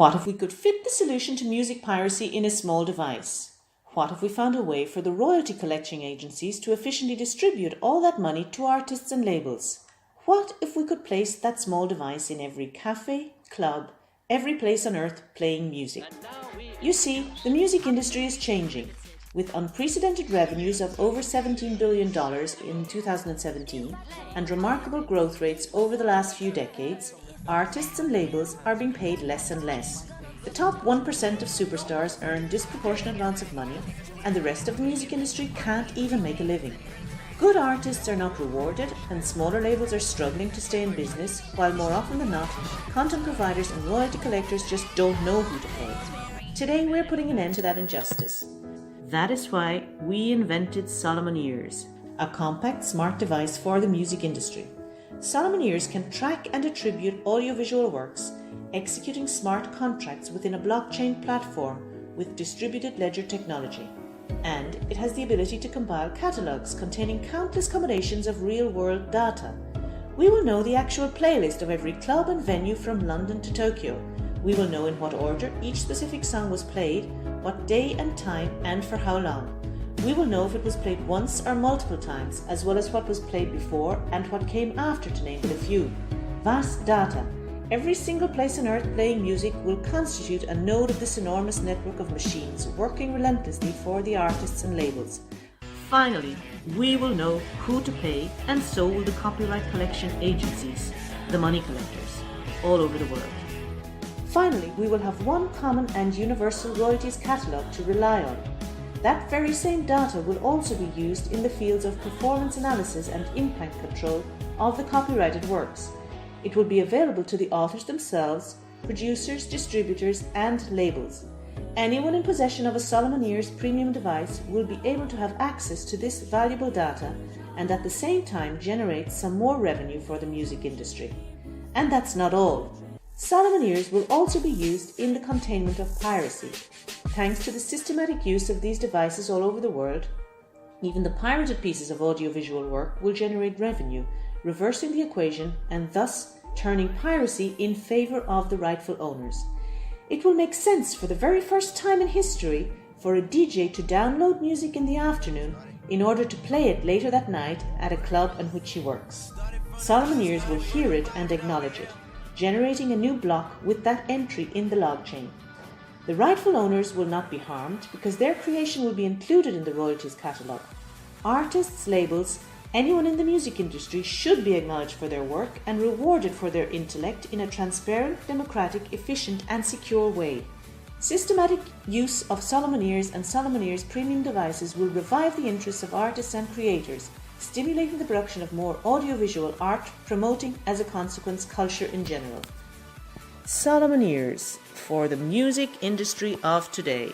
What if we could fit the solution to music piracy in a small device? What if we found a way for the royalty collecting agencies to efficiently distribute all that money to artists and labels? What if we could place that small device in every cafe, club, every place on earth playing music? You see, the music industry is changing. With unprecedented revenues of over $17 billion in 2017 and remarkable growth rates over the last few decades, artists and labels are being paid less and less. The top 1% of superstars earn disproportionate amounts of money, and the rest of the music industry can't even make a living. Good artists are not rewarded, and smaller labels are struggling to stay in business, while more often than not, content providers and royalty collectors just don't know who to pay. Today we're putting an end to that injustice. That is why we invented Solomon Ears, a compact smart device for the music industry. Solomon Ears can track and attribute audiovisual works, executing smart contracts within a blockchain platform with distributed ledger technology. And it has the ability to compile catalogues containing countless combinations of real-world data. We will know the actual playlist of every club and venue from London to Tokyo. We will know in what order each specific song was played, what day and time, and for how long. We will know if it was played once or multiple times, as well as what was played before and what came after, to name but a few. Vast data. Every single place on earth playing music will constitute a node of this enormous network of machines working relentlessly for the artists and labels. Finally, we will know who to pay, and so will the copyright collection agencies, the money collectors, all over the world. Finally, we will have one common and universal royalties catalogue to rely on. That very same data will also be used in the fields of performance analysis and impact control of the copyrighted works. It will be available to the authors themselves, producers, distributors, and labels. Anyone in possession of a Solomon Ears premium device will be able to have access to this valuable data and at the same time generate some more revenue for the music industry. And that's not all. Solomon Ears will also be used in the containment of piracy. Thanks to the systematic use of these devices all over the world, even the pirated pieces of audiovisual work will generate revenue, reversing the equation and thus turning piracy in favour of the rightful owners. It will make sense for the very first time in history for a DJ to download music in the afternoon in order to play it later that night at a club in which he works. Solomon Ears will hear it and acknowledge it, generating a new block with that entry in the log chain. The rightful owners will not be harmed because their creation will be included in the royalties catalogue. Artists, labels, anyone in the music industry should be acknowledged for their work and rewarded for their intellect in a transparent, democratic, efficient and secure way. Systematic use of Solomon Ears and Solomon Ears premium devices will revive the interests of artists and creators, stimulating the production of more audiovisual art, promoting, as a consequence, culture in general. Solomon Ears for the music industry of today.